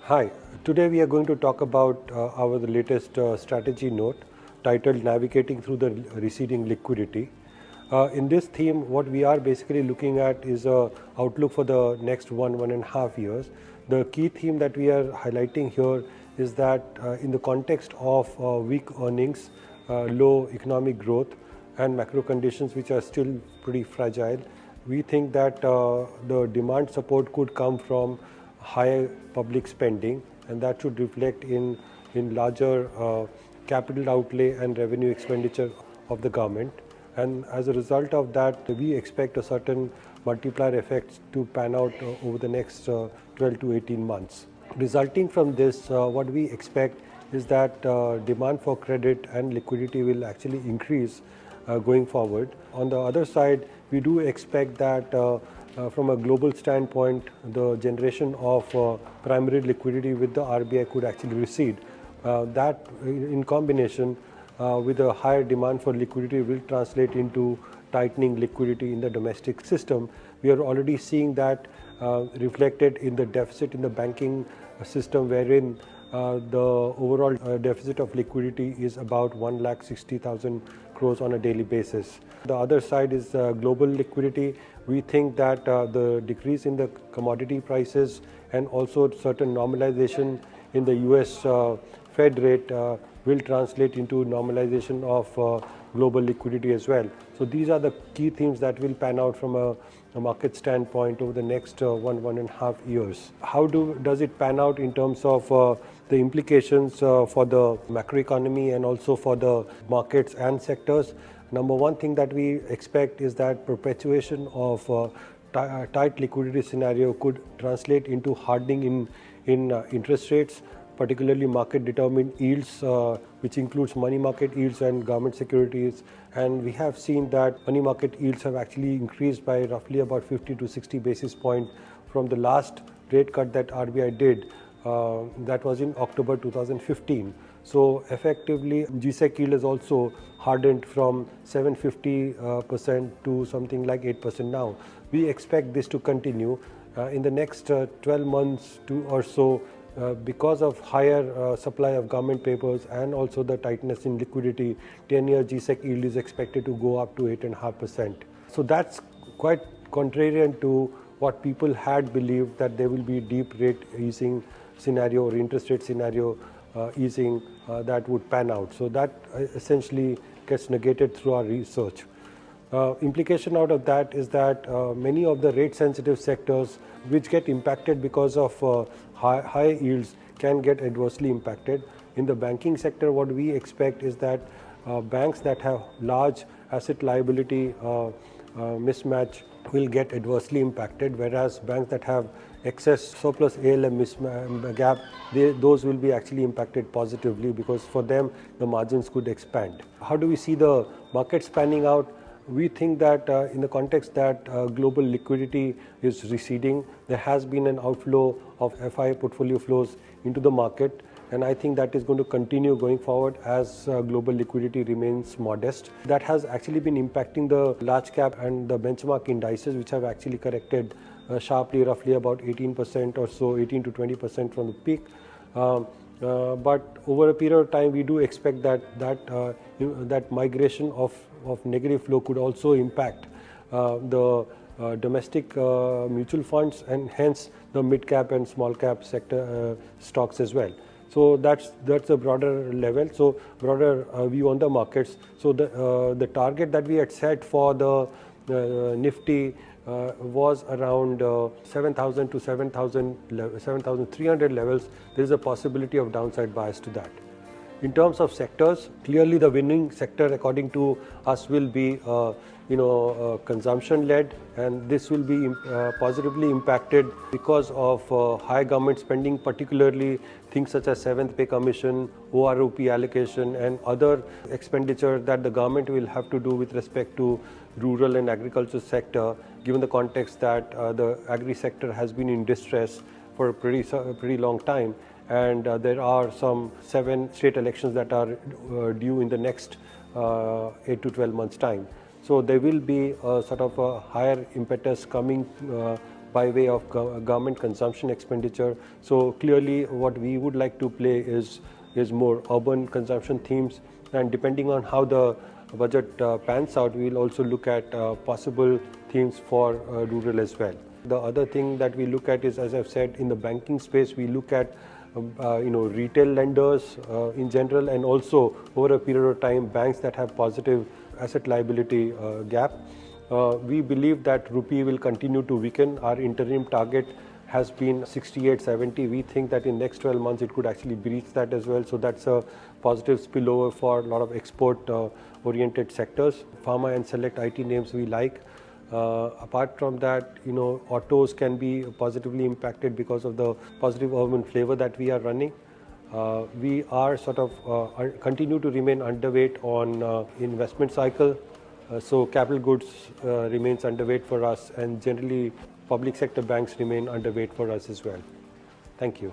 Hi, today we are going to talk about our latest strategy note titled Navigating Through the Receding Liquidity. In this theme, what we are basically looking at is a outlook for the next 1.5 years. The key theme that we are highlighting here is that in the context of weak earnings, low economic growth and macro conditions which are still pretty fragile, we think that the demand support could come from higher public spending, and that should reflect in larger capital outlay and revenue expenditure of the government. And as a result of that, we expect a certain multiplier effects to pan out over the next 12 to 18 months. Resulting from this, what we expect is that demand for credit and liquidity will actually increase going forward. On the other side, we do expect that from a global standpoint, the generation of primary liquidity with the RBI could actually recede. That in combination with a higher demand for liquidity will translate into tightening liquidity in the domestic system. We are already seeing that reflected in the deficit in the banking system, wherein the overall deficit of liquidity is about 1,60,000 crores on a daily basis. The other side is global liquidity. We think that the decrease in the commodity prices and also certain normalization in the US Fed rate will translate into normalization of global liquidity as well. So these are the key themes that will pan out from a market standpoint over the next 1.5 years. How does it pan out in terms of the implications for the macroeconomy and also for the markets and sectors? Number one thing that we expect is that perpetuation of tight liquidity scenario could translate into hardening in interest rates, particularly market determined yields, which includes money market yields and government securities. And we have seen that money market yields have actually increased by roughly about 50 to 60 basis points from the last rate cut that RBI did. That was in October 2015. So effectively, GSEC yield has also hardened from 750% to something like 8% now. We expect this to continue in the next 12 months or so. Because of higher supply of government papers and also the tightness in liquidity, 10-year GSEC yield is expected to go up to 8.5%. So that's quite contrarian to what people had believed, that there will be deep rate easing scenario or interest rate scenario easing that would pan out. So that essentially gets negated through our research. Implication out of that is that many of the rate sensitive sectors which get impacted because of high yields can get adversely impacted. In the banking sector, what we expect is that banks that have large asset liability mismatch will get adversely impacted, whereas banks that have excess surplus ALM gap, those will be actually impacted positively, because for them the margins could expand. How do we see the markets panning out? We think that in the context that global liquidity is receding, there has been an outflow of FI portfolio flows into the market, and I think that is going to continue going forward as global liquidity remains modest. That has actually been impacting the large cap and the benchmark indices, which have actually corrected sharply, roughly about 18% or so, 18 to 20% from the peak. But over a period of time, we do expect that migration of negative flow could also impact the domestic mutual funds and hence the mid cap and small cap sector stocks as well. So that's a broader level. So broader view on the markets. So the target that we had set for the Nifty was around 7,000 to 7,300 levels. There is a possibility of downside bias to that. In terms of sectors, clearly the winning sector according to us will be consumption led, and this will be positively impacted because of high government spending, particularly things such as 7th pay commission, OROP allocation and other expenditure that the government will have to do with respect to rural and agriculture sector, given the context that the agri sector has been in distress for a pretty long time. And there are some 7 state elections that are due in the next 8 to 12 months time. So there will be a sort of a higher impetus coming by way of government consumption expenditure. So clearly what we would like to play is more urban consumption themes, and depending on how the budget pans out, we will also look at possible themes for rural as well. The other thing that we look at is, as I've said, in the banking space, we look at retail lenders in general, and also over a period of time, banks that have positive asset liability gap. We believe that rupee will continue to weaken. Our interim target has been 68.70. We think that in next 12 months it could actually breach that as well. So that's a positive spillover for a lot of export oriented sectors. Pharma and select IT names we like. Apart from that, autos can be positively impacted because of the positive urban flavor that we are running. We are sort of continue to remain underweight on investment cycle. So capital goods remains underweight for us, and generally public sector banks remain underweight for us as well. Thank you.